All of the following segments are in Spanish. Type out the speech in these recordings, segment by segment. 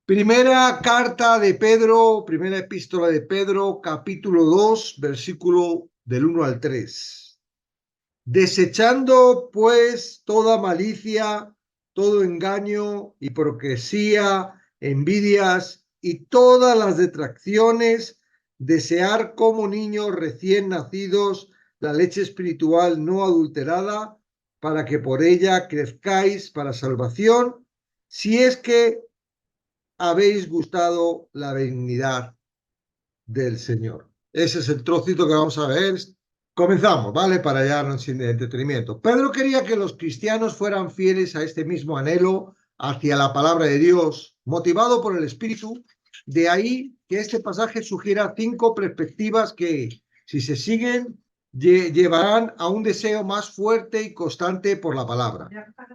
Primera carta de Pedro, primera epístola de Pedro, capítulo 2, versículo del 1 al 3. Desechando pues toda malicia, todo engaño, hipocresía, envidias y todas las detracciones, desear como niños recién nacidos la leche espiritual no adulterada, para que por ella crezcáis para salvación, si es que habéis gustado la benignidad del Señor. Ese es el trocito que vamos a ver. Comenzamos, ¿vale? Para ya no sin entretenimiento. Pedro quería que los cristianos fueran fieles a este mismo anhelo hacia la palabra de Dios, motivado por el Espíritu. De ahí que este pasaje sugiera 5 perspectivas que, si se siguen, llevarán a un deseo más fuerte y constante por la palabra.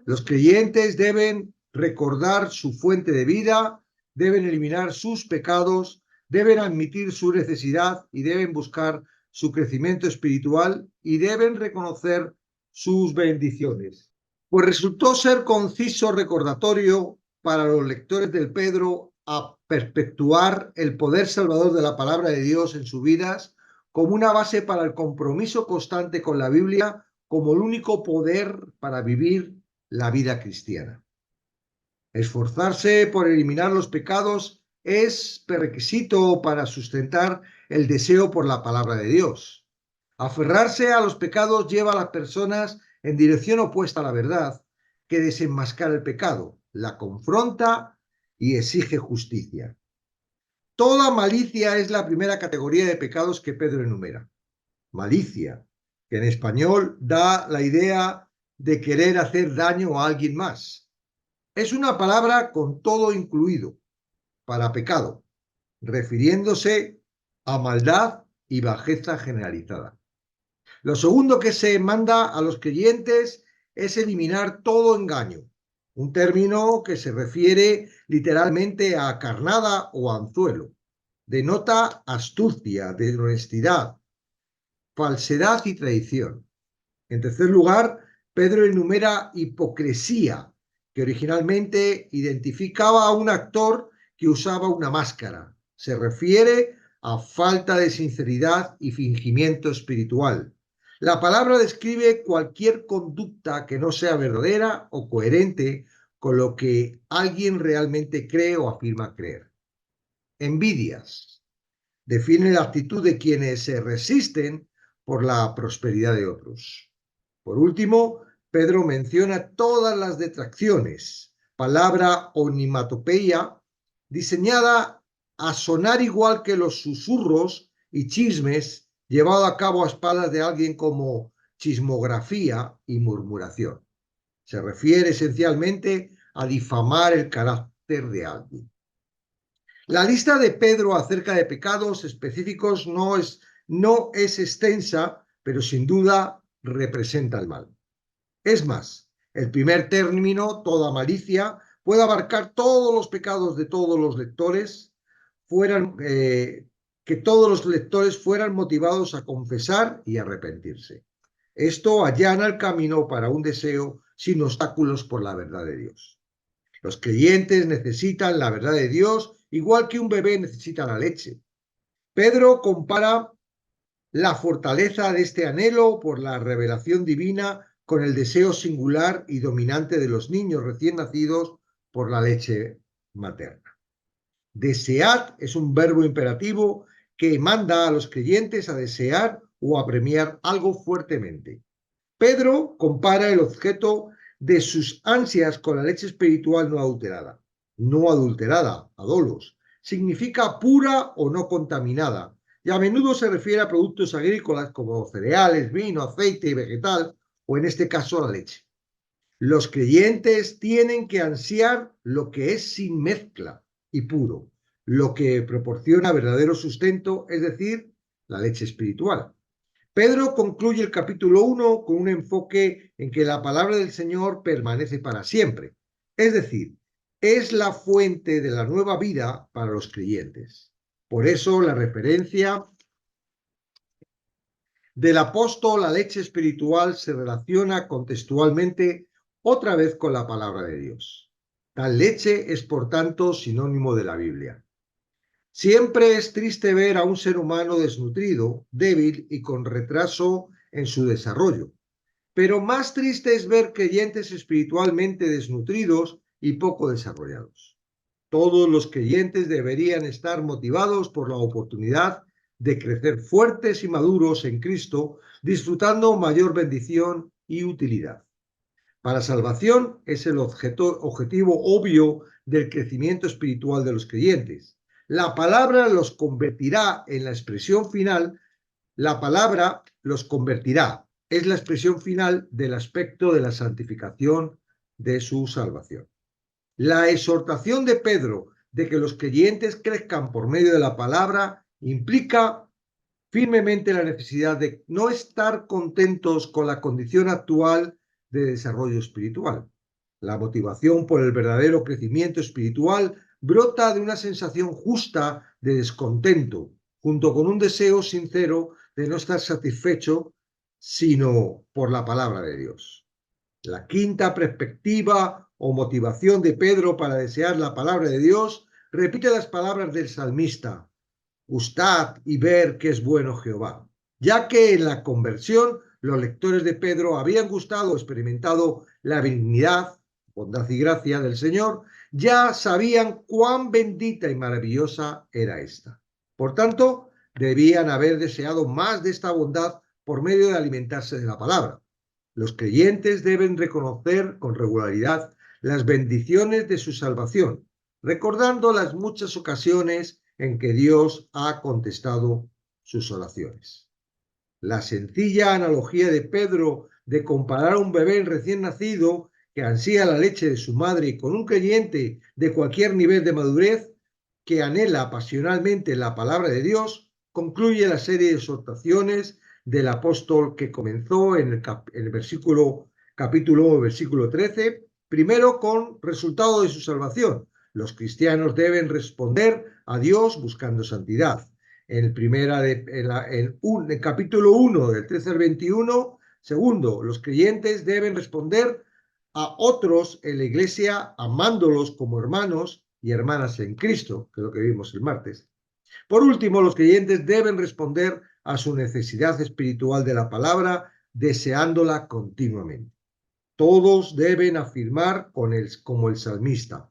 Los creyentes deben recordar su fuente de vida, deben eliminar sus pecados, deben admitir su necesidad y deben buscar su crecimiento espiritual y deben reconocer sus bendiciones. Pues resultó ser conciso recordatorio para los lectores del Pedro a perpetuar el poder salvador de la palabra de Dios en sus vidas como una base para el compromiso constante con la Biblia como el único poder para vivir la vida cristiana. Esforzarse por eliminar los pecados es prerequisito para sustentar el deseo por la palabra de Dios. Aferrarse a los pecados lleva a las personas en dirección opuesta a la verdad, que desenmascara el pecado, la confronta y exige justicia. Toda malicia es la primera categoría de pecados que Pedro enumera. Malicia, que en español da la idea de querer hacer daño a alguien más. Es una palabra con todo incluido, para pecado, refiriéndose a maldad y bajeza generalizada. Lo segundo que se manda a los creyentes es eliminar todo engaño, un término que se refiere literalmente a carnada o anzuelo. Denota astucia, deshonestidad, falsedad y traición. En tercer lugar, Pedro enumera hipocresía, que originalmente identificaba a un actor que usaba una máscara. Se refiere a falta de sinceridad y fingimiento espiritual. La palabra describe cualquier conducta que no sea verdadera o coherente con lo que alguien realmente cree o afirma creer. Envidias. Define la actitud de quienes se resisten por la prosperidad de otros. Por último, Pedro menciona todas las detracciones, palabra onomatopeya, diseñada a sonar igual que los susurros y chismes llevado a cabo a espaldas de alguien, como chismografía y murmuración. Se refiere esencialmente a difamar el carácter de alguien. La lista de Pedro acerca de pecados específicos no es extensa, pero sin duda representa el mal. Es más, el primer término, toda malicia, puede abarcar todos los pecados de todos los lectores, que todos los lectores fueran motivados a confesar y arrepentirse. Esto allana el camino para un deseo sin obstáculos por la verdad de Dios. Los creyentes necesitan la verdad de Dios igual que un bebé necesita la leche. Pedro compara la fortaleza de este anhelo por la revelación divina con el deseo singular y dominante de los niños recién nacidos por la leche materna. Desead es un verbo imperativo que manda a los creyentes a desear o a premiar algo fuertemente. Pedro compara el objeto de sus ansias con la leche espiritual no adulterada. No adulterada, adolos, significa pura o no contaminada, y a menudo se refiere a productos agrícolas como cereales, vino, aceite y vegetal, o en este caso la leche. Los creyentes tienen que ansiar lo que es sin mezcla y puro, lo que proporciona verdadero sustento, es decir, la leche espiritual. Pedro concluye el capítulo 1 con un enfoque en que la palabra del Señor permanece para siempre, es decir, es la fuente de la nueva vida para los creyentes. Por eso la referencia del apóstol a la leche espiritual se relaciona contextualmente otra vez con la palabra de Dios. Tal leche es, por tanto, sinónimo de la Biblia. Siempre es triste ver a un ser humano desnutrido, débil y con retraso en su desarrollo. Pero más triste es ver creyentes espiritualmente desnutridos y poco desarrollados. Todos los creyentes deberían estar motivados por la oportunidad de crecer fuertes y maduros en Cristo, disfrutando mayor bendición y utilidad. Para salvación es el objetivo obvio del crecimiento espiritual de los creyentes. La palabra los convertirá en la expresión final. La palabra los convertirá. Es la expresión final del aspecto de la santificación de su salvación. La exhortación de Pedro de que los creyentes crezcan por medio de la palabra implica firmemente la necesidad de no estar contentos con la condición actual de desarrollo espiritual. La motivación por el verdadero crecimiento espiritual brota de una sensación justa de descontento, junto con un deseo sincero de no estar satisfecho, sino por la palabra de Dios. La quinta perspectiva o motivación de Pedro para desear la palabra de Dios repite las palabras del salmista: gustad y ver que es bueno Jehová, ya que en la conversión los lectores de Pedro habían gustado o experimentado la benignidad, bondad y gracia del Señor, ya sabían cuán bendita y maravillosa era esta. Por tanto, debían haber deseado más de esta bondad por medio de alimentarse de la palabra. Los creyentes deben reconocer con regularidad las bendiciones de su salvación, recordando las muchas ocasiones en que Dios ha contestado sus oraciones. La sencilla analogía de Pedro de comparar a un bebé recién nacido que ansía la leche de su madre con un creyente de cualquier nivel de madurez que anhela pasionalmente la palabra de Dios, concluye la serie de exhortaciones del apóstol que comenzó en el versículo 13, primero con resultado de su salvación. Los cristianos deben responder a Dios buscando santidad. En el capítulo 1, del 13 al 21, segundo, los creyentes deben responder a otros en la iglesia amándolos como hermanos y hermanas en Cristo, que es lo que vimos el martes. Por último, los creyentes deben responder a su necesidad espiritual de la palabra, deseándola continuamente. Todos deben afirmar como el salmista: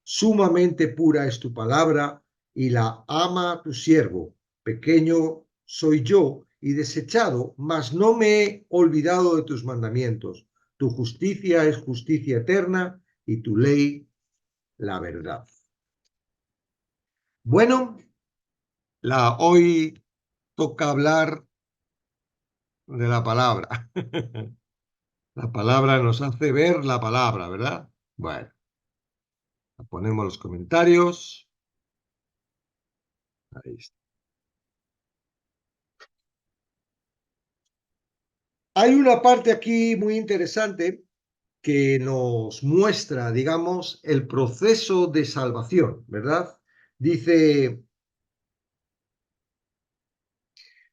sumamente pura es tu palabra y la ama tu siervo. Pequeño soy yo y desechado, mas no me he olvidado de tus mandamientos. Tu justicia es justicia eterna y tu ley la verdad. Bueno, hoy toca hablar de la palabra. La palabra nos hace ver la palabra, ¿verdad? Bueno, ponemos los comentarios. Ahí está. Hay una parte aquí muy interesante que nos muestra, digamos, el proceso de salvación, ¿verdad? Dice: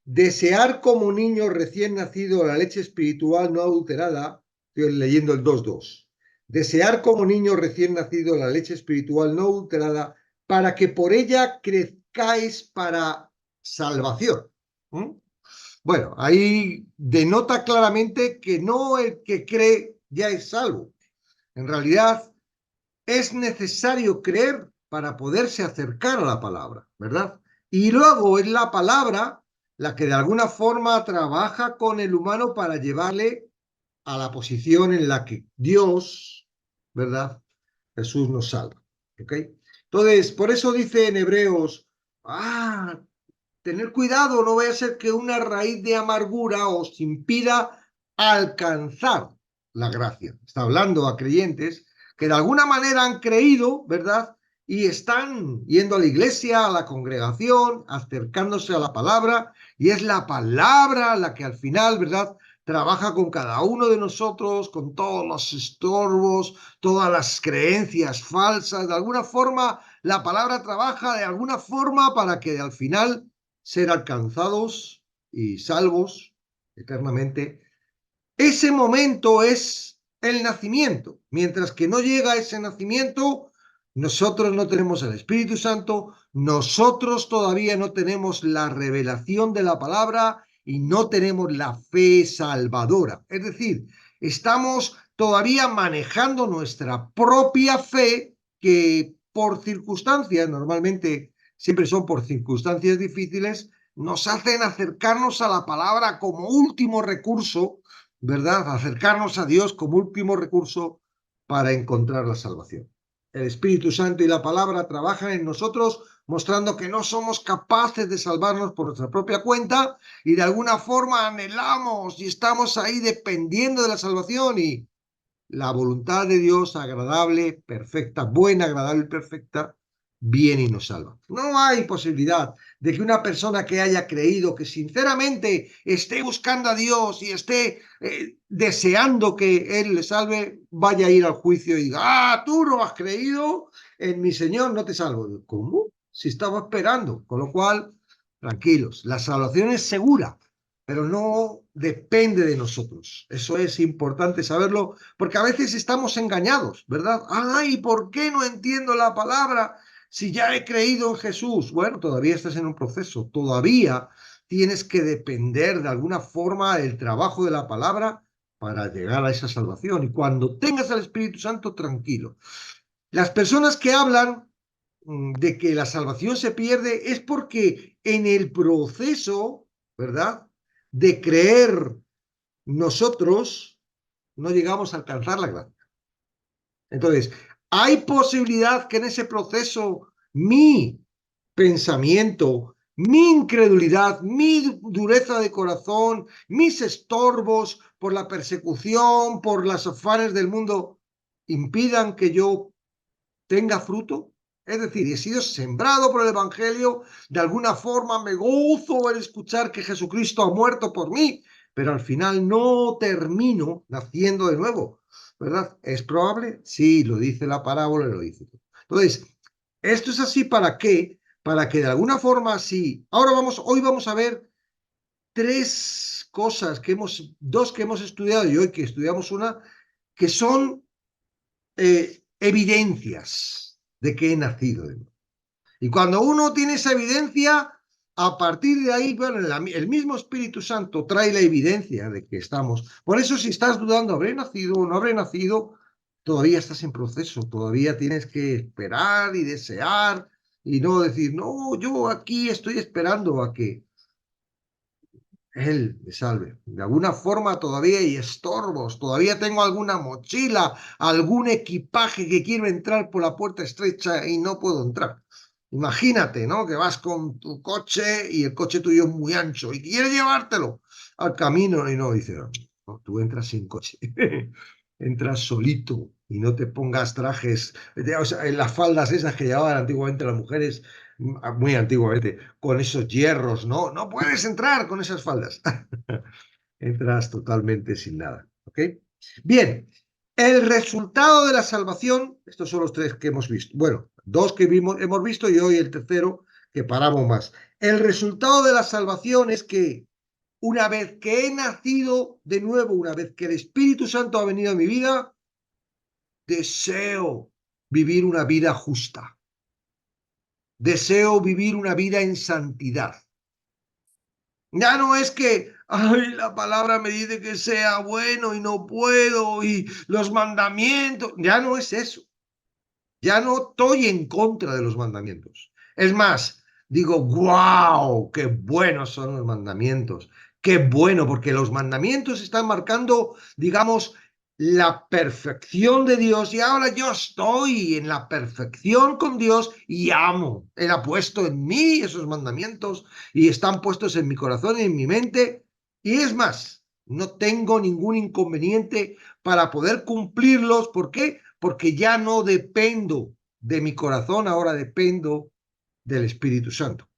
desear como niño recién nacido la leche espiritual no adulterada, estoy leyendo el 2.2, desear como niño recién nacido la leche espiritual no adulterada para que por ella crezcáis para salvación. ¿Mm? Bueno, ahí denota claramente que no el que cree ya es salvo. En realidad, es necesario creer para poderse acercar a la palabra, ¿verdad? Y luego es la palabra la que de alguna forma trabaja con el humano para llevarle a la posición en la que Dios, ¿verdad? Jesús nos salva, ¿ok? Entonces, por eso dice en Hebreos: tener cuidado, no vaya a ser que una raíz de amargura os impida alcanzar la gracia. Está hablando a creyentes que de alguna manera han creído, ¿verdad? Y están yendo a la iglesia, a la congregación, acercándose a la palabra, y es la palabra la que al final, ¿verdad?, trabaja con cada uno de nosotros, con todos los estorbos, todas las creencias falsas. De alguna forma, la palabra trabaja de alguna forma para que al final ser alcanzados y salvos eternamente. Ese momento es el nacimiento. Mientras que no llega ese nacimiento, nosotros no tenemos el Espíritu Santo, nosotros todavía no tenemos la revelación de la palabra y no tenemos la fe salvadora. Es decir, estamos todavía manejando nuestra propia fe que por circunstancias, normalmente siempre son por circunstancias difíciles, nos hacen acercarnos a la palabra como último recurso, ¿verdad? Acercarnos a Dios como último recurso para encontrar la salvación. El Espíritu Santo y la palabra trabajan en nosotros mostrando que no somos capaces de salvarnos por nuestra propia cuenta y de alguna forma anhelamos y estamos ahí dependiendo de la salvación y la voluntad de Dios agradable, perfecta, buena, agradable y perfecta, viene y nos salva. No hay posibilidad de que una persona que haya creído, que sinceramente esté buscando a Dios y esté deseando que Él le salve, vaya a ir al juicio y diga, ah, tú no has creído en mi Señor, no te salvo. ¿Cómo? Si estaba esperando. Con lo cual, tranquilos, la salvación es segura, pero no depende de nosotros. Eso es importante saberlo, porque a veces estamos engañados, ¿verdad? Ay, ¿por qué no entiendo la palabra si ya he creído en Jesús? Bueno, todavía estás en un proceso, todavía tienes que depender de alguna forma del trabajo de la palabra para llegar a esa salvación. Y cuando tengas al Espíritu Santo, tranquilo. Las personas que hablan de que la salvación se pierde es porque en el proceso, ¿verdad?, de creer nosotros no llegamos a alcanzar la gracia. Entonces, hay posibilidad que en ese proceso mi pensamiento, mi incredulidad, mi dureza de corazón, mis estorbos por la persecución, por las afanes del mundo, impidan que yo tenga fruto. Es decir, he sido sembrado por el Evangelio, de alguna forma me gozo en escuchar que Jesucristo ha muerto por mí, pero al final no termino naciendo de nuevo, ¿verdad? ¿Es probable? Sí, lo dice la parábola, lo dice. Entonces, esto es así ¿para qué? Para que de alguna forma sí. Hoy vamos a ver tres cosas dos que hemos estudiado y hoy que estudiamos una, que son evidencias de que he nacido de nuevo. Y cuando uno tiene esa evidencia, a partir de ahí, bueno, el mismo Espíritu Santo trae la evidencia de que estamos. Por eso, si estás dudando, ¿habré nacido o no habré nacido? Todavía estás en proceso, todavía tienes que esperar y desear y no decir, no, yo aquí estoy esperando a que Él me salve. De alguna forma todavía hay estorbos, todavía tengo alguna mochila, algún equipaje que quiero entrar por la puerta estrecha y no puedo entrar. Imagínate, ¿no? Que vas con tu coche y el coche tuyo es muy ancho y quieres llevártelo al camino y no, dice, no, tú entras sin coche, entras solito y no te pongas trajes, o sea, en las faldas esas que llevaban antiguamente las mujeres, muy antiguamente, con esos hierros, ¿no? No puedes entrar con esas faldas. Entras totalmente sin nada, ¿ok? Bien, el resultado de la salvación, estos son los tres que hemos visto. Bueno, dos que hemos visto y hoy el tercero que paramos más. El resultado de la salvación es que una vez que he nacido de nuevo, una vez que el Espíritu Santo ha venido a mi vida, deseo vivir una vida justa. Deseo vivir una vida en santidad. Ya no es que, ay, la palabra me dice que sea bueno y no puedo, y los mandamientos, ya no es eso. Ya no estoy en contra de los mandamientos. Es más, digo, wow, qué buenos son los mandamientos. Qué bueno, porque los mandamientos están marcando, digamos, la perfección de Dios y ahora yo estoy en la perfección con Dios y amo. Él ha puesto en mí esos mandamientos y están puestos en mi corazón y en mi mente. Y es más, no tengo ningún inconveniente para poder cumplirlos. ¿Por qué? Porque ya no dependo de mi corazón, ahora dependo del Espíritu Santo.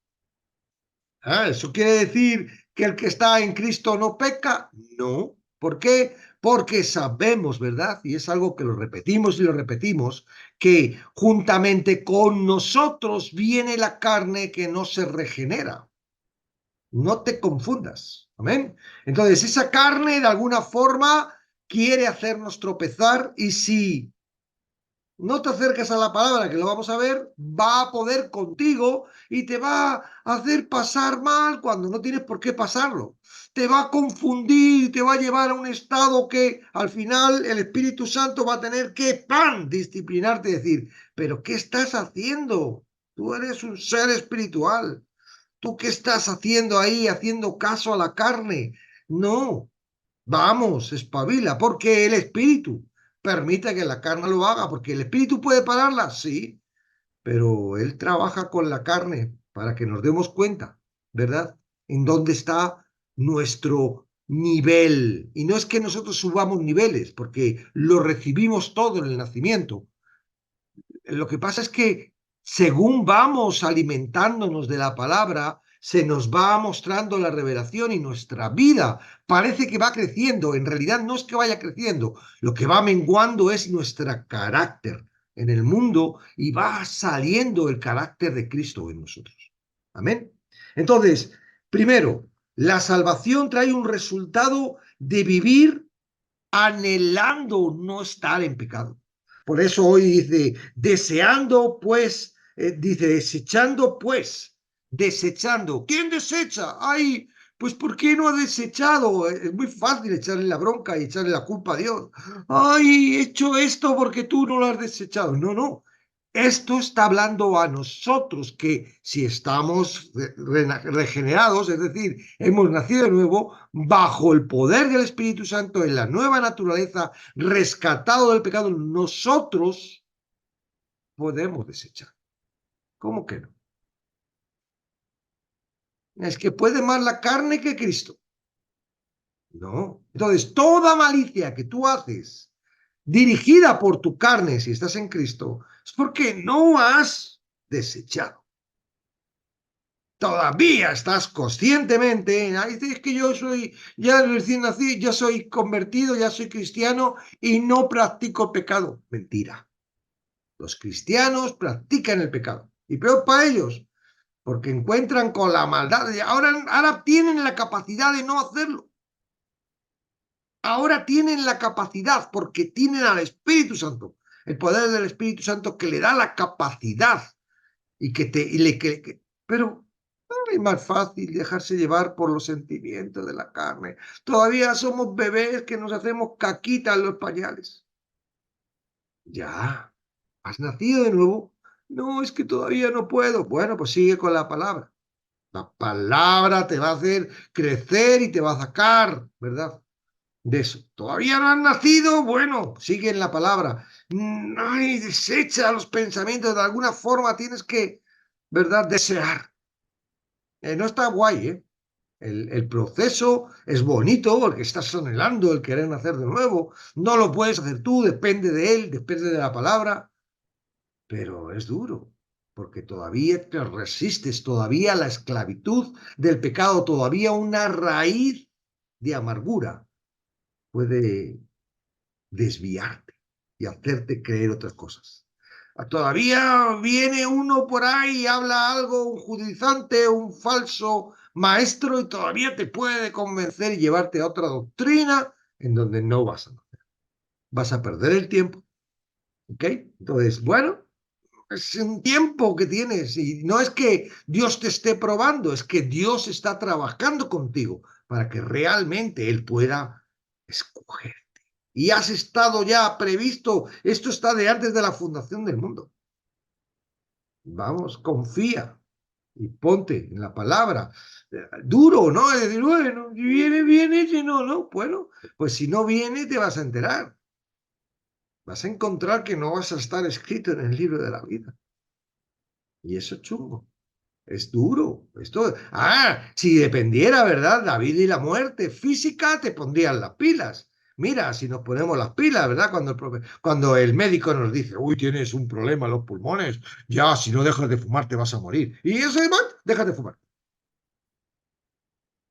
¿Eso quiere decir que el que está en Cristo no peca? No. ¿Por qué? Porque sabemos, ¿verdad? Y es algo que lo repetimos y lo repetimos, que juntamente con nosotros viene la carne que no se regenera. No te confundas. Amén. Entonces, esa carne de alguna forma quiere hacernos tropezar y si no te acercas a la palabra, que lo vamos a ver, va a poder contigo y te va a hacer pasar mal cuando no tienes por qué pasarlo. Te va a confundir, te va a llevar a un estado que al final el Espíritu Santo va a tener que ¡pam! Disciplinarte y decir, pero ¿qué estás haciendo? Tú eres un ser espiritual. ¿Tú qué estás haciendo ahí, haciendo caso a la carne? No, vamos, espabila, porque el Espíritu permite que la carne lo haga, porque el Espíritu puede pararla, sí, pero Él trabaja con la carne para que nos demos cuenta, ¿verdad? En dónde está nuestro nivel. Y no es que nosotros subamos niveles, porque lo recibimos todo en el nacimiento. Lo que pasa es que según vamos alimentándonos de la palabra, se nos va mostrando la revelación y nuestra vida parece que va creciendo. En realidad no es que vaya creciendo, lo que va menguando es nuestro carácter en el mundo y va saliendo el carácter de Cristo en nosotros. Amén. Entonces, primero, la salvación trae un resultado de vivir anhelando no estar en pecado. Por eso hoy dice, deseando pues, dice, desechando pues, desechando. ¿Quién desecha? Ay, pues ¿por qué no ha desechado? Es muy fácil echarle la bronca y echarle la culpa a Dios. Ay, he hecho esto porque tú no lo has desechado. No, no. Esto está hablando a nosotros que si estamos regenerados, es decir, hemos nacido de nuevo, bajo el poder del Espíritu Santo, en la nueva naturaleza, rescatado del pecado, nosotros podemos desechar. ¿Cómo que no? Es que puede más la carne que Cristo. No. Entonces, toda malicia que tú haces dirigida por tu carne, si estás en Cristo, es porque no has desechado. Todavía estás conscientemente, ahí dices que yo soy ya recién nacido, ya soy convertido, ya soy cristiano y no practico pecado. Mentira. Los cristianos practican el pecado. Y peor para ellos, porque encuentran con la maldad. Y ahora tienen la capacidad de no hacerlo. Ahora tienen la capacidad porque tienen al Espíritu Santo. El poder del Espíritu Santo que le da la capacidad y que te... pero es más fácil dejarse llevar por los sentimientos de la carne. Todavía somos bebés que nos hacemos caquita en los pañales. Ya. ¿Has nacido de nuevo? No, es que todavía no puedo. Bueno, pues sigue con la palabra. La palabra te va a hacer crecer y te va a sacar, ¿verdad? De eso. ¿Todavía no has nacido? Bueno, sigue en la palabra. Ay, desecha los pensamientos. De alguna forma tienes que, ¿verdad? Desear. No está guay, ¿eh? El proceso es bonito porque estás anhelando el querer nacer de nuevo. No lo puedes hacer tú, depende de él, depende de la palabra. Pero es duro, porque todavía te resistes, todavía la esclavitud del pecado, todavía una raíz de amargura puede desviarte y hacerte creer otras cosas. Todavía viene uno por ahí y habla algo, un judaizante, un falso maestro, y todavía te puede convencer y llevarte a otra doctrina en donde no vas a nacer. Vas a perder el tiempo. ¿Ok? Entonces, bueno, es un tiempo que tienes y no es que Dios te esté probando, es que Dios está trabajando contigo para que realmente Él pueda escoger. Y has estado ya previsto, esto está de antes de la fundación del mundo. Vamos, confía y ponte en la palabra. Duro, ¿no? Es decir, bueno, si viene, si no, no. Bueno, pues si no viene, te vas a enterar. Vas a encontrar que no vas a estar escrito en el libro de la vida. Y eso es chungo. Es duro. Esto, si dependiera, ¿verdad? La vida y la muerte física, te pondrían las pilas. Mira, si nos ponemos las pilas, ¿verdad? Cuando el médico nos dice, uy, tienes un problema en los pulmones, ya, si no dejas de fumar te vas a morir. Y eso es, dejas de fumar.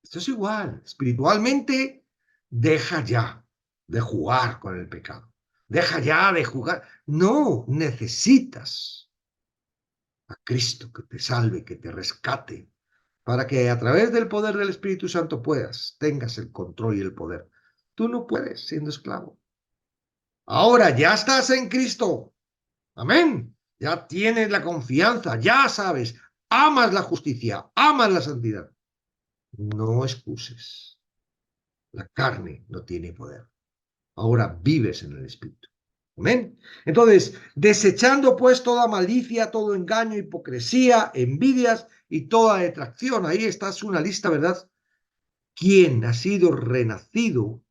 Esto es igual. Espiritualmente, deja ya de jugar con el pecado. Deja ya de jugar. No necesitas a Cristo que te salve, que te rescate, para que a través del poder del Espíritu Santo tengas el control y el poder. Tú no puedes siendo esclavo. Ahora ya estás en Cristo. Amén. Ya tienes la confianza, ya sabes, amas la justicia, amas la santidad. No excuses. La carne no tiene poder. Ahora vives en el Espíritu. Amén. Entonces, desechando pues toda malicia, todo engaño, hipocresía, envidias y toda detracción. Ahí está una lista, ¿verdad? Quien ha sido renacido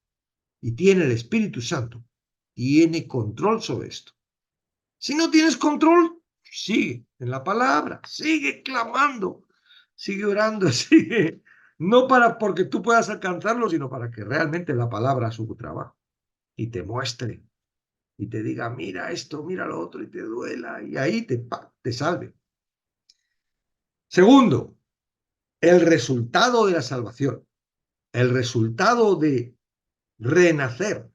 y tiene el Espíritu Santo, tiene control sobre esto. Si no tienes control, sigue en la palabra, sigue clamando, sigue orando, sigue. No para porque tú puedas alcanzarlo, sino para que realmente la palabra haga su trabajo y te muestre y te diga, mira esto, mira lo otro y te duela y ahí te salve. Segundo, el resultado de la salvación, el resultado de renacer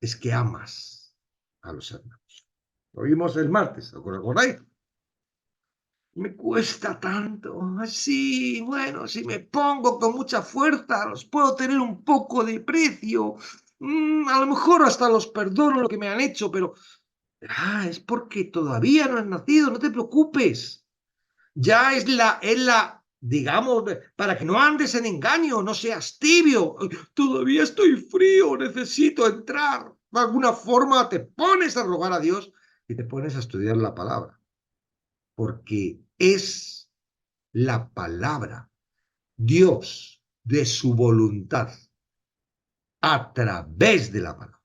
es que amas a los hermanos. Lo vimos el martes, ¿os acordáis? Me cuesta tanto. Sí, bueno, si me pongo con mucha fuerza, los puedo tener un poco de precio. A lo mejor hasta los perdono lo que me han hecho, pero es porque todavía no has nacido, no te preocupes. Ya digamos, para que no andes en engaño, no seas tibio. Todavía estoy frío, necesito entrar. De alguna forma te pones a rogar a Dios y te pones a estudiar la palabra, porque es la palabra, Dios, de su voluntad, a través de la palabra.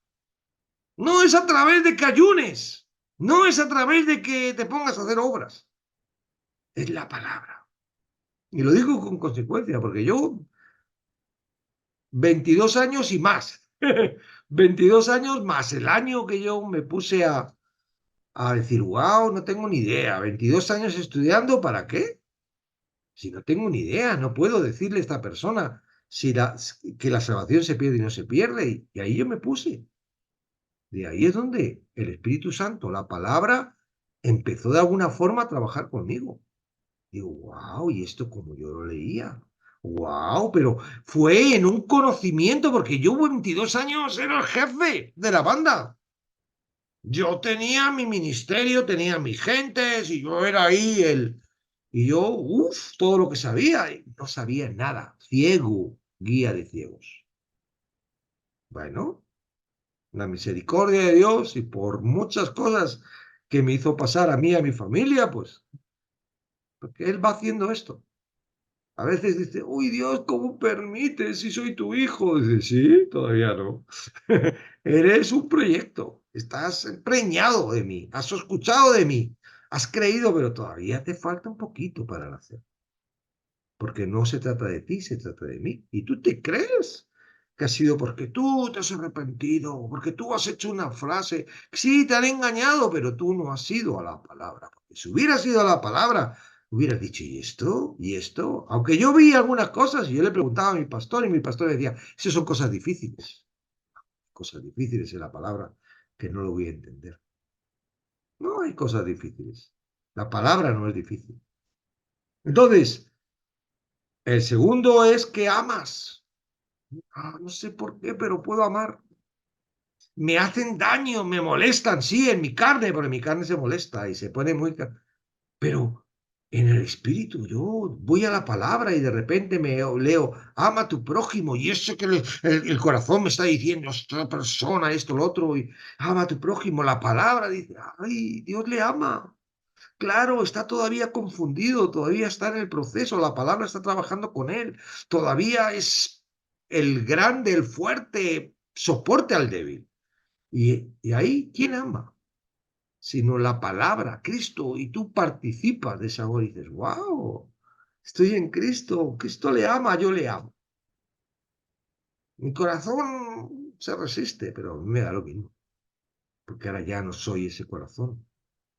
No es a través de que ayunes, no es a través de que te pongas a hacer obras, es la palabra. Y lo digo con consecuencia, porque yo, 22 años y más, 22 años más el año que yo me puse a decir, wow, no tengo ni idea, 22 años estudiando, ¿para qué? Si no tengo ni idea, no puedo decirle a esta persona que la salvación se pierde y no se pierde. Y ahí yo me puse. De ahí es donde el Espíritu Santo, la palabra, empezó de alguna forma a trabajar conmigo. Digo, wow, ¿y esto como yo lo leía? Wow, pero fue en un conocimiento, porque yo 22 años era el jefe de la banda. Yo tenía mi ministerio, tenía mis gentes, y yo era ahí Y yo, todo lo que sabía, y no sabía nada. Ciego, guía de ciegos. Bueno, la misericordia de Dios y por muchas cosas que me hizo pasar a mí y a mi familia, pues, porque Él va haciendo esto. A veces dice, uy Dios, ¿cómo permites si soy tu hijo? Dice, sí, todavía no. Eres un proyecto, estás preñado de mí, has escuchado de mí, has creído, pero todavía te falta un poquito para nacer. Porque no se trata de ti, se trata de mí. Y tú te crees que ha sido porque tú te has arrepentido, porque tú has hecho una frase. Sí, te han engañado, pero tú no has ido a la palabra. Porque si hubieras ido a la palabra, hubieras dicho, ¿y esto? ¿Y esto? Aunque yo vi algunas cosas y yo le preguntaba a mi pastor y mi pastor decía, esas son cosas difíciles. Cosas difíciles en la palabra que no lo voy a entender. No hay cosas difíciles. La palabra no es difícil. Entonces, el segundo es que amas. No sé por qué, pero puedo amar. Me hacen daño, me molestan, sí, en mi carne, porque mi carne se molesta y se pone muy... Pero en el espíritu, yo voy a la palabra y de repente me leo, ama a tu prójimo, y eso que el corazón me está diciendo, esta persona, esto, lo otro, y ama a tu prójimo. La palabra dice, ay, Dios le ama. Claro, está todavía confundido, todavía está en el proceso, la palabra está trabajando con él, todavía es el grande, el fuerte, soporte al débil. Y ahí, ¿quién ama? Sino la palabra, Cristo, y tú participas de esa obra y dices, wow, estoy en Cristo, Cristo le ama, yo le amo. Mi corazón se resiste, pero a mí me da lo mismo, porque ahora ya no soy ese corazón,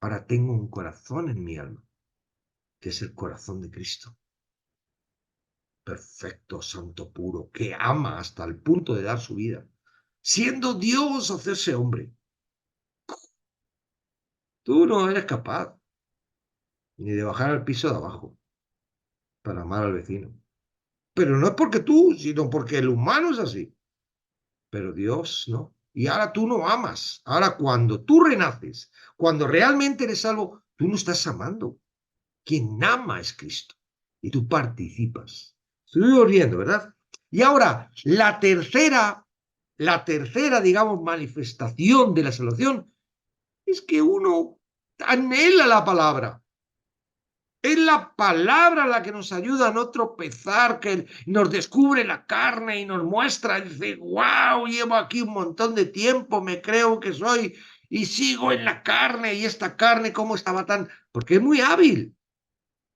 ahora tengo un corazón en mi alma, que es el corazón de Cristo. Perfecto, santo, puro, que ama hasta el punto de dar su vida, siendo Dios hacerse hombre. Tú no eres capaz ni de bajar al piso de abajo para amar al vecino. Pero no es porque tú, sino porque el humano es así. Pero Dios no. Y ahora tú no amas. Ahora cuando tú renaces, cuando realmente eres salvo, tú no estás amando. Quien ama es Cristo. Y tú participas. Estoy volviendo, ¿verdad? Y ahora, la tercera, digamos, manifestación de la salvación es que uno anhela la palabra. Es la palabra la que nos ayuda a no tropezar, que nos descubre la carne y nos muestra, y dice, wow, llevo aquí un montón de tiempo, me creo que soy, y sigo en la carne, y esta carne, ¿cómo estaba tan? Porque es muy hábil.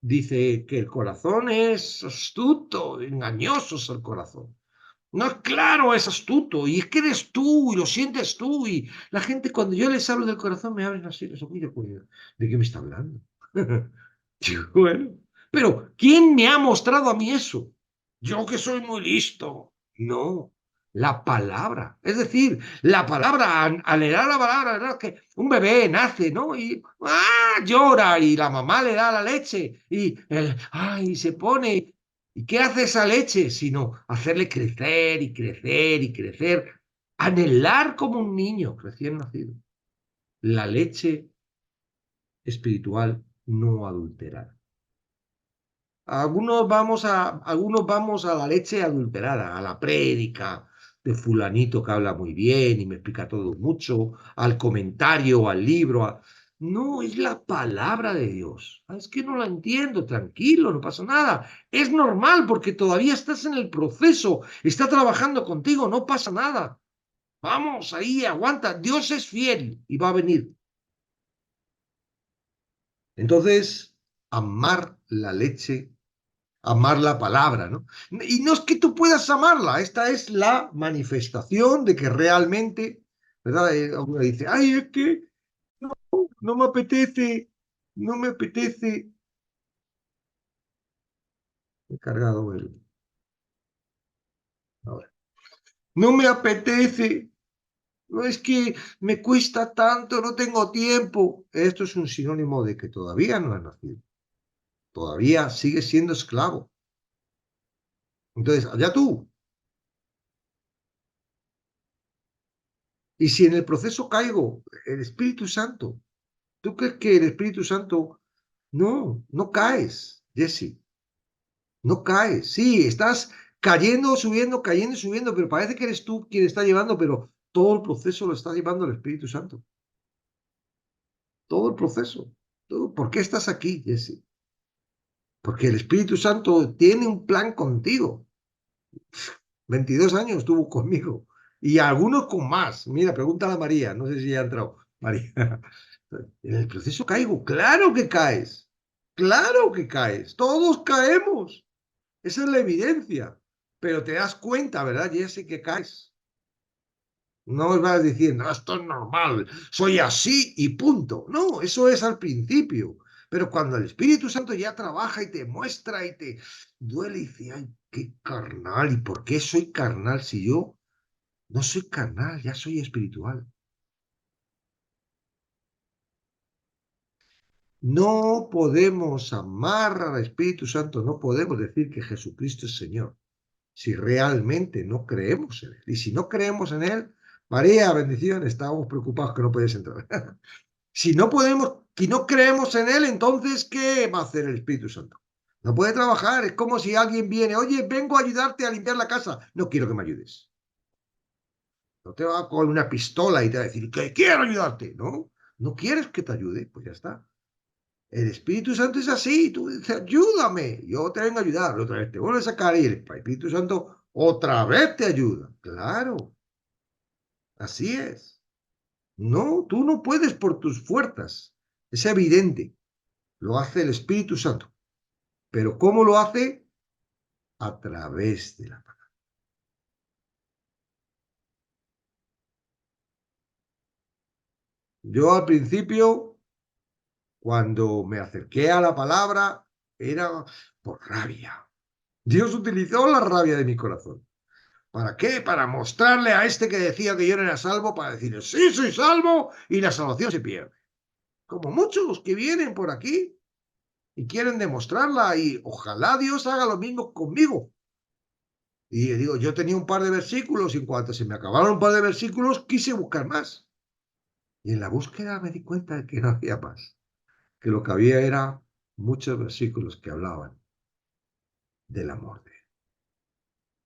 Dice que el corazón es astuto, engañoso es el corazón. No es claro, es astuto, y es que eres tú, y lo sientes tú, y la gente cuando yo les hablo del corazón me abren así los ojos, pues, ¿de qué me está hablando? Bueno, pero ¿quién me ha mostrado a mí eso? Yo que soy muy listo. No, la palabra. Es decir, la palabra, al leer la palabra, ¿verdad? Que un bebé nace, ¿no? Y llora y la mamá le da la leche y se pone. ¿Y qué hace esa leche? Sino hacerle crecer y crecer y crecer, anhelar como un niño recién nacido. La leche espiritual no adulterada. Algunos vamos a la leche adulterada, a la prédica de fulanito que habla muy bien y me explica todo mucho, al comentario, al libro. No, es la palabra de Dios. Es que no la entiendo, tranquilo, no pasa nada. Es normal porque todavía estás en el proceso, está trabajando contigo, no pasa nada. Vamos, ahí, aguanta. Dios es fiel y va a venir. Entonces, amar la leche, amar la palabra, ¿no? Y no es que tú puedas amarla, esta es la manifestación de que realmente, ¿verdad? Uno dice, ay, es que no me apetece, no me apetece. He cargado el. Ahora. No me apetece, no es que me cuesta tanto, no tengo tiempo. Esto es un sinónimo de que todavía no has nacido, todavía sigues siendo esclavo. Entonces, allá tú. Y si en el proceso caigo, el Espíritu Santo, ¿tú crees que el Espíritu Santo? No, no caes, Jesse, no caes. Sí, estás cayendo y subiendo, pero parece que eres tú quien está llevando, pero todo el proceso lo está llevando el Espíritu Santo. Todo el proceso. ¿Por qué estás aquí, Jesse? Porque el Espíritu Santo tiene un plan contigo. 22 años estuvo conmigo. Y algunos con más. Mira, pregúntale a María, no sé si ya ha entrado. María. En el proceso caigo. Claro que caes. Claro que caes. Todos caemos. Esa es la evidencia. Pero te das cuenta, ¿verdad, Jesse, que caes? No vas diciendo, esto es normal, soy así y punto. No, eso es al principio. Pero cuando el Espíritu Santo ya trabaja y te muestra y te duele y dice, ay, qué carnal, ¿y por qué soy carnal si yo no soy carnal, ya soy espiritual? No podemos amar al Espíritu Santo, no podemos decir que Jesucristo es Señor si realmente no creemos en Él. Y si no creemos en Él, María, bendición, estábamos preocupados que no puedes entrar. Si no podemos, si no creemos en Él, entonces, ¿qué va a hacer el Espíritu Santo? No puede trabajar, es como si alguien viene, oye, vengo a ayudarte a limpiar la casa. No quiero que me ayudes. No te va con una pistola y te va a decir, que quiero ayudarte. No, no quieres que te ayude, pues ya está. El Espíritu Santo es así, tú dices, ayúdame, yo te vengo a ayudar, otra vez te vuelves a sacar y el Espíritu Santo otra vez te ayuda. Claro, así es. No, tú no puedes por tus fuerzas, es evidente, lo hace el Espíritu Santo. Pero ¿cómo lo hace? A través de la palabra. Yo al principio, cuando me acerqué a la palabra, era por rabia. Dios utilizó la rabia de mi corazón. ¿Para qué? Para mostrarle a este que decía que yo no era salvo, para decirle, sí, soy salvo y la salvación se pierde. Como muchos que vienen por aquí y quieren demostrarla y ojalá Dios haga lo mismo conmigo. Y digo, yo tenía un par de versículos y en cuanto se me acabaron un par de versículos, quise buscar más. Y en la búsqueda me di cuenta de que no había más, que lo que había era muchos versículos que hablaban del amor de Él.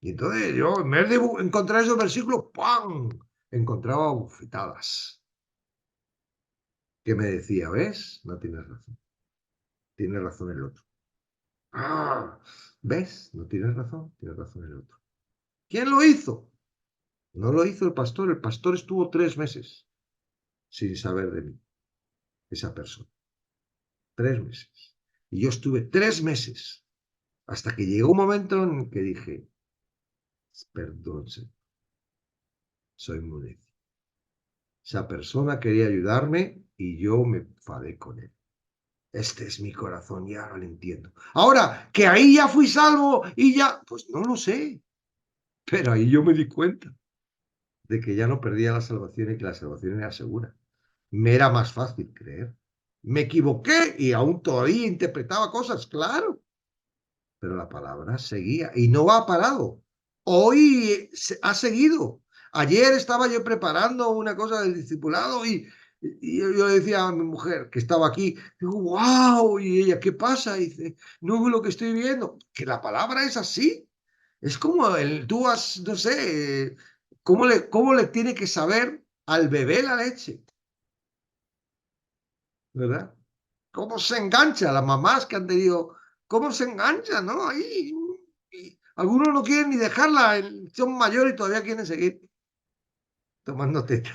Y entonces yo, en vez de encontrar esos versículos, ¡pam! Encontraba bofetadas que me decía, ¿ves? No tienes razón. Tiene razón el otro. Ah, ¿ves? No tienes razón el otro. ¿Quién lo hizo? No lo hizo el pastor estuvo 3 meses sin saber de mí, esa persona, 3 meses. Y yo estuve 3 meses hasta que llegó un momento en el que dije, perdón, Señor, soy muy necio. Esa persona quería ayudarme y yo me enfadé con él. Este es mi corazón y ahora lo entiendo. Ahora, que ahí ya fui salvo y ya, pues no lo sé, pero ahí yo me di cuenta de que ya no perdía la salvación y que la salvación era segura. Me era más fácil creer. Me equivoqué y aún todavía interpretaba cosas, claro, pero la palabra seguía y no ha parado. Hoy ha seguido. Ayer estaba yo preparando una cosa del discipulado y yo le decía a mi mujer que estaba aquí, digo, wow, y ella, ¿qué pasa? Y dice, no es lo que estoy viendo, que la palabra es así. Es como tú has, no sé, ¿cómo le tiene que saber al bebé la leche? ¿Verdad? ¿Cómo se engancha? Las mamás que han tenido, ¿cómo se engancha, no? Ahí, y algunos no quieren ni dejarla, son mayores y todavía quieren seguir tomando teta.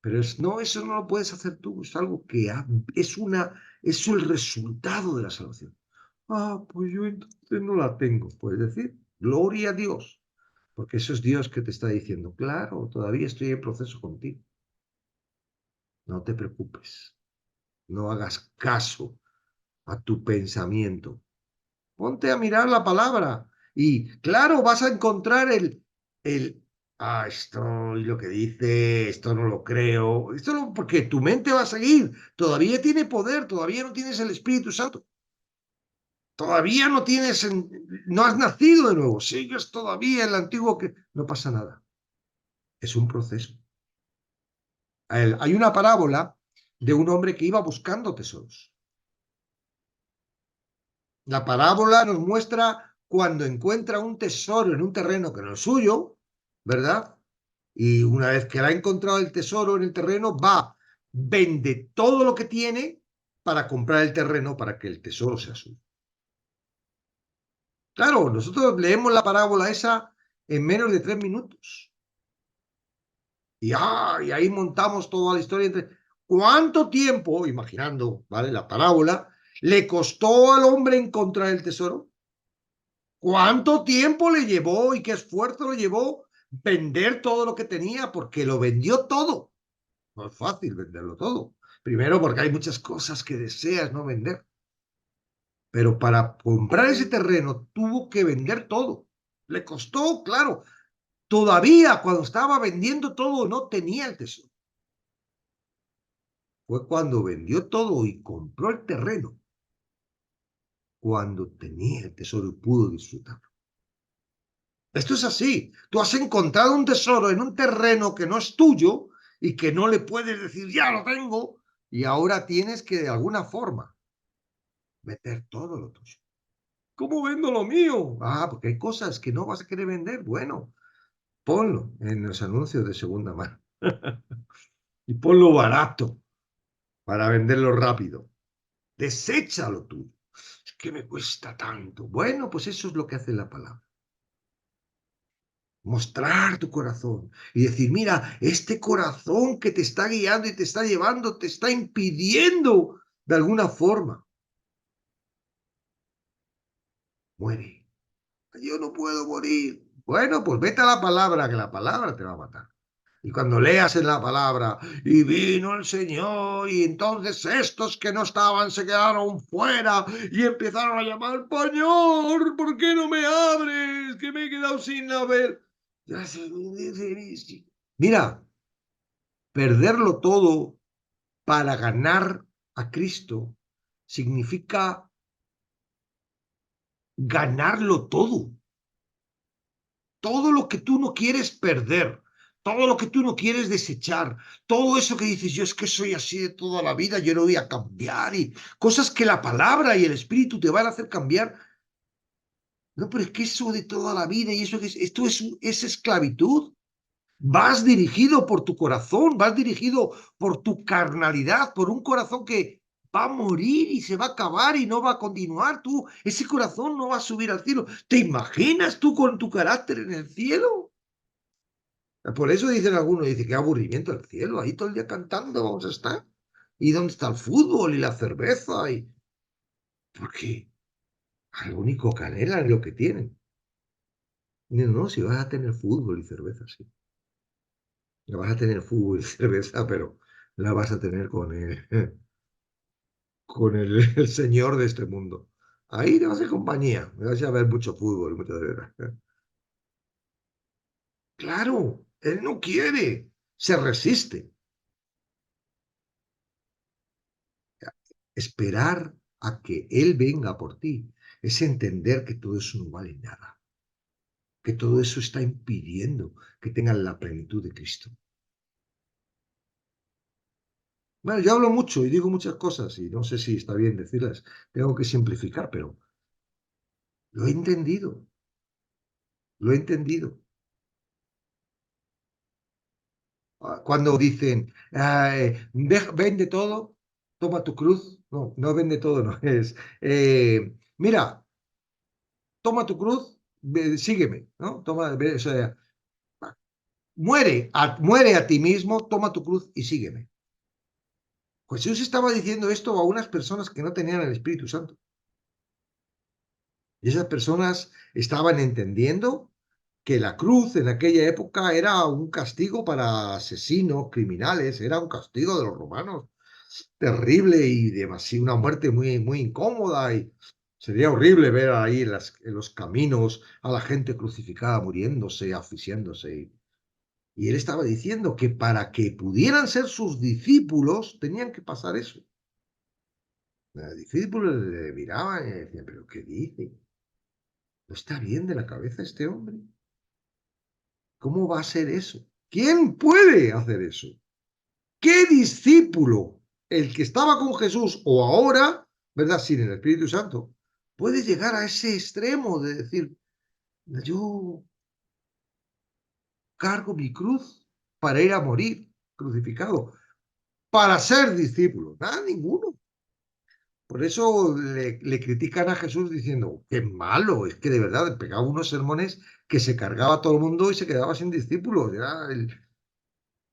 Pero no, eso no lo puedes hacer tú, es algo que es el resultado de la salvación. Ah, pues yo entonces no la tengo, puedes decir, gloria a Dios, porque eso es Dios que te está diciendo, claro, todavía estoy en proceso contigo, no te preocupes, no hagas caso a tu pensamiento. Ponte a mirar la palabra y claro, vas a encontrar esto y lo que dice, esto no lo creo, esto no, porque tu mente va a seguir, todavía tiene poder, todavía no tienes el Espíritu Santo, todavía no tienes, no has nacido de nuevo, sigues todavía el antiguo que no pasa nada, es un proceso. Hay una parábola de un hombre que iba buscando tesoros. La parábola nos muestra cuando encuentra un tesoro en un terreno que no es suyo, ¿verdad? Y una vez que ha encontrado el tesoro en el terreno, vende todo lo que tiene para comprar el terreno para que el tesoro sea suyo. Claro, nosotros leemos la parábola esa en menos de 3 minutos. Y ahí montamos toda la historia. ¿Cuánto tiempo, imaginando, ¿vale? La parábola, le costó al hombre encontrar el tesoro? ¿Cuánto tiempo le llevó y qué esfuerzo le llevó vender todo lo que tenía? Porque lo vendió todo. No es fácil venderlo todo. Primero porque hay muchas cosas que deseas no vender. Pero para comprar ese terreno tuvo que vender todo. Le costó, claro. Todavía cuando estaba vendiendo todo no tenía el tesoro. Fue cuando vendió todo y compró el terreno, cuando tenía el tesoro y pudo disfrutarlo. Esto es así. Tú has encontrado un tesoro en un terreno que no es tuyo y que no le puedes decir, ya lo tengo, y ahora tienes que de alguna forma meter todo lo tuyo. ¿Cómo vendo lo mío? Ah, porque hay cosas que no vas a querer vender. Bueno, ponlo en los anuncios de segunda mano y ponlo barato para venderlo rápido. Desecha lo tuyo. Es que me cuesta tanto. Bueno, pues eso es lo que hace la palabra. Mostrar tu corazón y decir, mira, este corazón que te está guiando y te está llevando, te está impidiendo de alguna forma. Muere. Yo no puedo morir. Bueno, pues vete a la palabra, que la palabra te va a matar. Y cuando leas en la palabra, y vino el Señor, y entonces estos que no estaban se quedaron fuera y empezaron a llamar, Señor, ¿por qué no me abres? Que me he quedado sin haber. Mira, perderlo todo para ganar a Cristo significa ganarlo todo. todo lo que tú no quieres perder, todo lo que tú no quieres desechar, todo eso que dices, yo es que soy así de toda la vida, yo no voy a cambiar, y cosas que la palabra y el Espíritu te van a hacer cambiar. No, pero es que eso de toda la vida y eso que esto es esclavitud. Vas dirigido por tu corazón, vas dirigido por tu carnalidad, por un corazón que va a morir y se va a acabar y no va a continuar. Tú, ese corazón no va a subir al cielo. ¿Te imaginas tú con tu carácter en el cielo? Por eso dicen algunos, dice, qué aburrimiento el cielo, ahí todo el día cantando vamos a estar. ¿Y dónde está el fútbol y la cerveza? Porque al único que anhelan es lo que tienen. No, no, si vas a tener fútbol y cerveza, sí. La vas a tener fútbol y cerveza, pero la vas a tener con el señor de este mundo. Ahí te vas a hacer compañía, me vas a ver mucho fútbol y mucha cerveza. Claro, él no quiere, se resiste. Esperar a que él venga por ti es entender que todo eso no vale nada, que todo eso está impidiendo que tengan la plenitud de Cristo. Bueno, yo hablo mucho y digo muchas cosas y no sé si está bien decirlas, tengo que simplificar, pero lo he entendido, lo he entendido. Cuando dicen, vende todo, toma tu cruz, no, no vende todo, no es, mira, toma tu cruz, sígueme, ¿no? O sea, muere a ti mismo, toma tu cruz y sígueme. Pues Jesús estaba diciendo esto a unas personas que no tenían el Espíritu Santo. Y esas personas estaban entendiendo que la cruz en aquella época era un castigo para asesinos, criminales, era un castigo de los romanos, terrible y demasiado, una muerte muy, muy incómoda. Y sería horrible ver ahí en los caminos a la gente crucificada, muriéndose, asfixiándose. Y él estaba diciendo que para que pudieran ser sus discípulos tenían que pasar eso. Los discípulos le miraban y decían, ¿pero qué dice? ¿No está bien de la cabeza este hombre? ¿Cómo va a ser eso? ¿Quién puede hacer eso? ¿Qué discípulo, el que estaba con Jesús o ahora, verdad, sin el Espíritu Santo, puede llegar a ese extremo de decir, yo cargo mi cruz para ir a morir crucificado, para ser discípulo? Nada, ninguno. Por eso le critican a Jesús diciendo, qué malo, es que de verdad pegaba unos sermones que se cargaba a todo el mundo y se quedaba sin discípulos.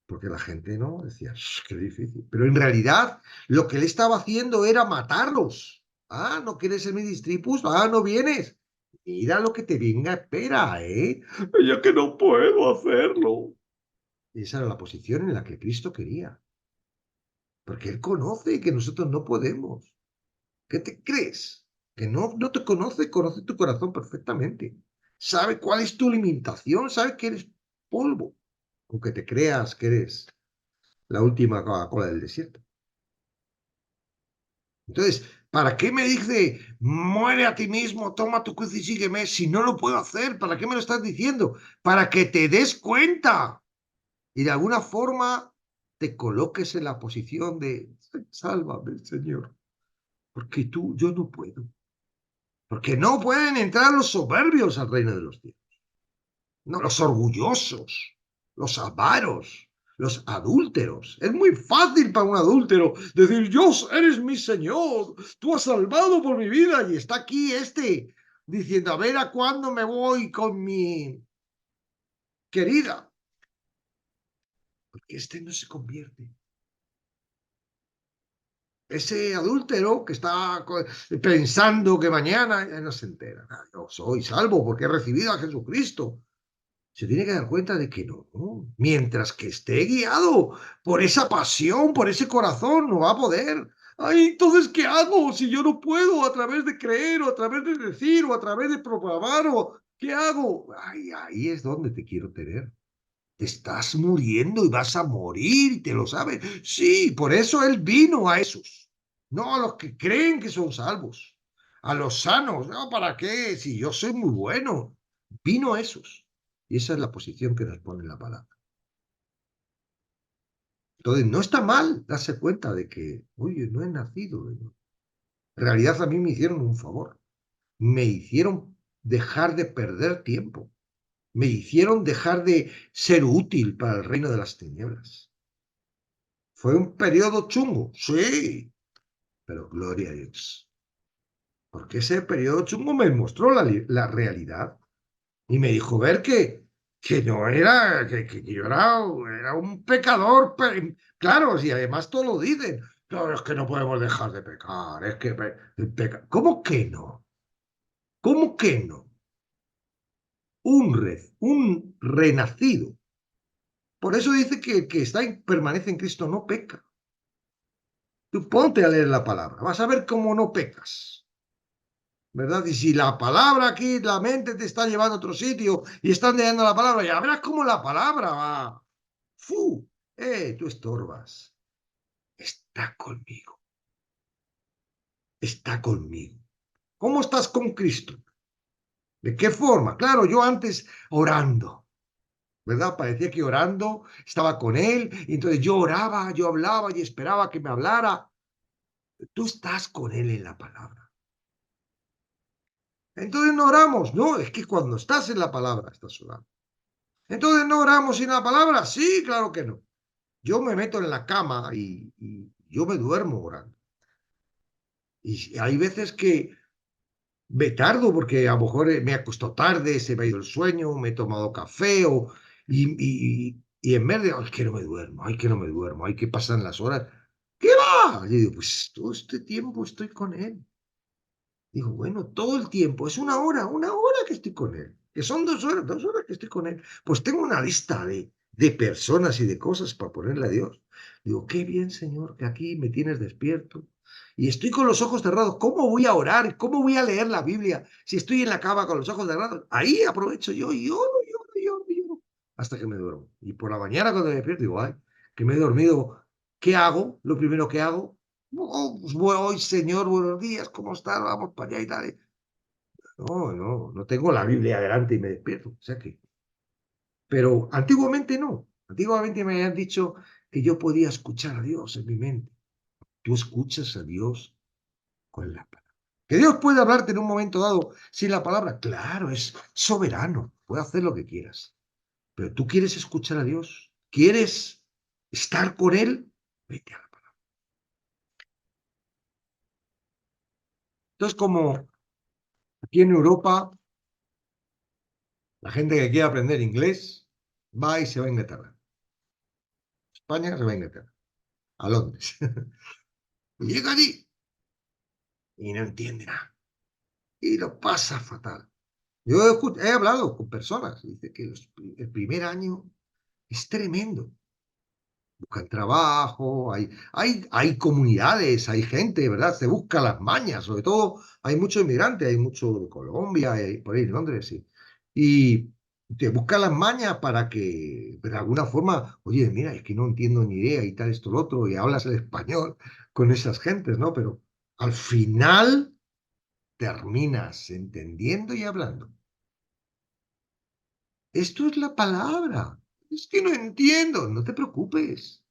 Porque la gente no decía, qué difícil. Pero en realidad lo que él estaba haciendo era matarlos. Ah, ¿no quieres ser mi discípulo? Ah, ¿no vienes? Mira lo que te venga, espera, ¿eh? Yo que no puedo hacerlo. Y esa era la posición en la que Cristo quería. Porque Él conoce que nosotros no podemos. ¿Qué te crees? Que no te conoce, conoce tu corazón perfectamente. Sabe cuál es tu limitación, sabe que eres polvo. Aunque te creas que eres la última Coca-Cola del desierto. Entonces, ¿para qué me dice, muere a ti mismo, toma tu cruz y sígueme, si no lo puedo hacer? ¿Para qué me lo estás diciendo? Para que te des cuenta y de alguna forma te coloques en la posición de, sálvame, Señor, porque yo no puedo. Porque no pueden entrar los soberbios al reino de los cielos. No, los orgullosos, los avaros, los adúlteros. Es muy fácil para un adúltero decir, Dios, eres mi Señor, tú has salvado por mi vida. Y está aquí diciendo, a ver a cuándo me voy con mi querida. Porque no se convierte. Ese adúltero que está pensando que mañana no se entera. Yo soy salvo porque he recibido a Jesucristo. Se tiene que dar cuenta de que no, mientras que esté guiado por esa pasión, por ese corazón, no va a poder. Ay, entonces, ¿qué hago si yo no puedo a través de creer o a través de decir o a través de proclamar o qué hago? Ay, ahí es donde te quiero tener. Te estás muriendo y vas a morir, te lo sabes. Sí, por eso él vino a esos, no a los que creen que son salvos, a los sanos. No, ¿para qué? Si yo soy muy bueno, vino a esos. Y esa es la posición que nos pone la palabra. Entonces, no está mal darse cuenta de que, oye, no he nacido de nuevo. En realidad a mí me hicieron un favor. Me hicieron dejar de perder tiempo. Me hicieron dejar de ser útil para el reino de las tinieblas. Fue un periodo chungo, sí, pero gloria a Dios. Porque ese periodo chungo me mostró la realidad y me dijo ver que no era, que yo era un pecador. Claro, y además todos lo dicen. No, es que no podemos dejar de pecar, es que ¿Cómo que no? ¿Cómo que no? Un renacido. Por eso dice que el que permanece en Cristo no peca. Tú ponte a leer la palabra, vas a ver cómo no pecas, ¿verdad? Y si la palabra aquí, la mente te está llevando a otro sitio y están leyendo la palabra, ya verás cómo la palabra va. ¡Fu! Tú estorbas. Está conmigo. Está conmigo. ¿Cómo estás con Cristo? ¿De qué forma? Claro, yo antes orando, ¿verdad? Parecía que orando estaba con Él, y entonces yo oraba, yo hablaba y esperaba que me hablara. Tú estás con Él en la palabra. Entonces no oramos. No, es que cuando estás en la palabra estás orando. Entonces no oramos sin la palabra. Sí, claro que no. Yo me meto en la cama y yo me duermo orando. Y hay veces que me tardo porque a lo mejor me he acostado tarde, se me ha ido el sueño, me he tomado café y en vez de, ay, que no me duermo, ay, que no me duermo, ay, que pasan las horas. ¿Qué va? Y digo, pues todo este tiempo estoy con él. Digo, bueno, todo el tiempo, es una hora que estoy con él, que son 2 horas que estoy con él. Pues tengo una lista de personas y de cosas para ponerle a Dios. Digo, qué bien, Señor, que aquí me tienes despierto. Y estoy con los ojos cerrados. ¿Cómo voy a orar? ¿Cómo voy a leer la Biblia si estoy en la cama con los ojos cerrados? Ahí aprovecho yo y lloro, hasta que me duermo. Y por la mañana cuando me despierto, digo, ay, que me he dormido. ¿Qué hago? Lo primero que hago, oh, pues voy, señor, buenos días, ¿cómo estás? Vamos para allá y tal. No tengo la Biblia delante y me despierto. O sea que, pero antiguamente no. Antiguamente me habían dicho que yo podía escuchar a Dios en mi mente. Tú escuchas a Dios con la palabra. Que Dios puede hablarte en un momento dado sin la palabra. Claro, es soberano. Puede hacer lo que quieras. Pero tú quieres escuchar a Dios. ¿Quieres estar con Él? Vete a la palabra. Entonces, como aquí en Europa, la gente que quiere aprender inglés va y se va a Inglaterra. España se va a Inglaterra, a Londres. Y llega allí y no entiende nada. Y lo pasa fatal. Yo he hablado con personas, y dice que el primer año es tremendo. Buscan trabajo, hay comunidades, hay gente, ¿verdad? Se busca las mañas, sobre todo hay mucho inmigrante, hay mucho de Colombia, por ahí en Londres, sí. Y te buscan las mañas para que, de alguna forma, oye, mira, es que no entiendo ni idea y tal, esto, lo otro, y hablas el español con esas gentes, ¿no? Pero al final terminas entendiendo y hablando. Esto es la palabra. Es que no entiendo, no te preocupes.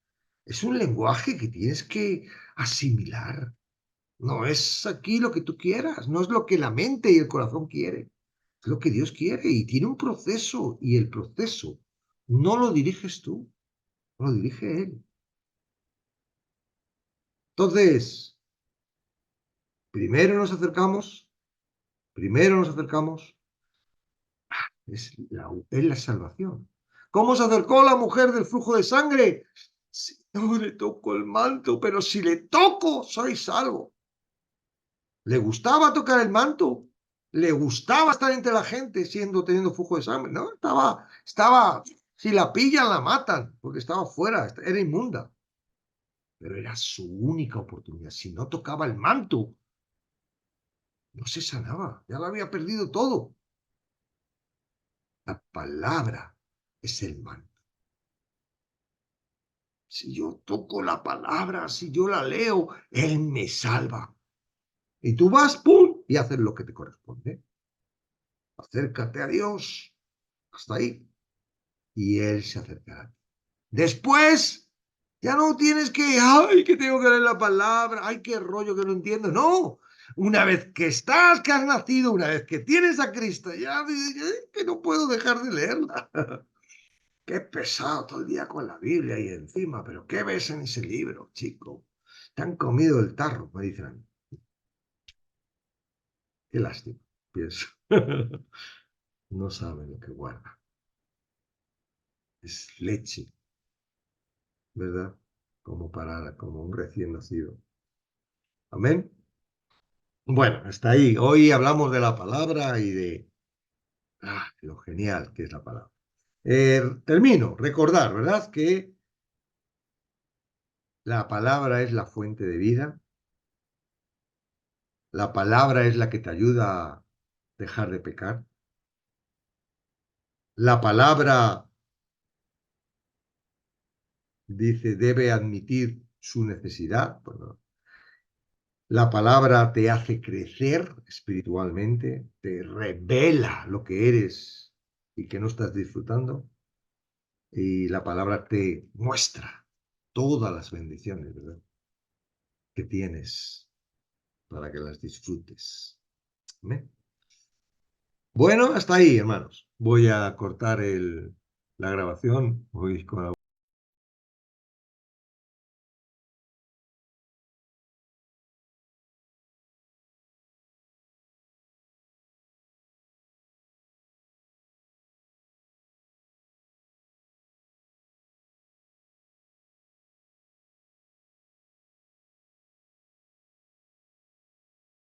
Es un lenguaje que tienes que asimilar. No es aquí lo que tú quieras, no es lo que la mente y el corazón quieren. Es lo que Dios quiere y tiene un proceso y el proceso no lo diriges tú, lo dirige Él. Entonces, primero nos acercamos, primero nos acercamos, es la salvación. ¿Cómo se acercó la mujer del flujo de sangre? Si no le toco el manto, pero si le toco, soy salvo. Le gustaba tocar el manto, le gustaba estar entre la gente teniendo flujo de sangre, ¿no? Si la pillan, la matan, porque estaba fuera, era inmunda. Pero era su única oportunidad. Si no tocaba el manto, no se sanaba, ya lo había perdido todo. La palabra es el manto. Si yo toco la palabra, si yo la leo, Él me salva. Y tú vas, ¡pum!, y haces lo que te corresponde. Acércate a Dios, Hasta ahí. Y Él se acercará. Después, ya no tienes que, ay, que tengo que leer la palabra, ay, qué rollo que no entiendo. No, una vez que estás, que has nacido, una vez que tienes a Cristo, ya dices, que no puedo dejar de leerla. Qué pesado todo el día con la Biblia ahí encima, pero ¿qué ves en ese libro, chico? Te han comido el tarro, me dicen a mí. Qué lástima, pienso. No saben lo que guarda. Es leche, ¿verdad? Como un recién nacido. Amén. Bueno, hasta ahí. Hoy hablamos de la palabra y de lo genial que es la palabra. Termino. Recordar, ¿verdad? Que la palabra es la fuente de vida. La palabra es la que te ayuda a dejar de pecar. La palabra, dice, debe admitir su necesidad. Bueno, la palabra te hace crecer espiritualmente, te revela lo que eres y que no estás disfrutando. Y la palabra te muestra todas las bendiciones, ¿verdad?, que tienes para que las disfrutes. ¿Amén? Bueno, hasta ahí, hermanos. Voy a cortar la grabación. Voy con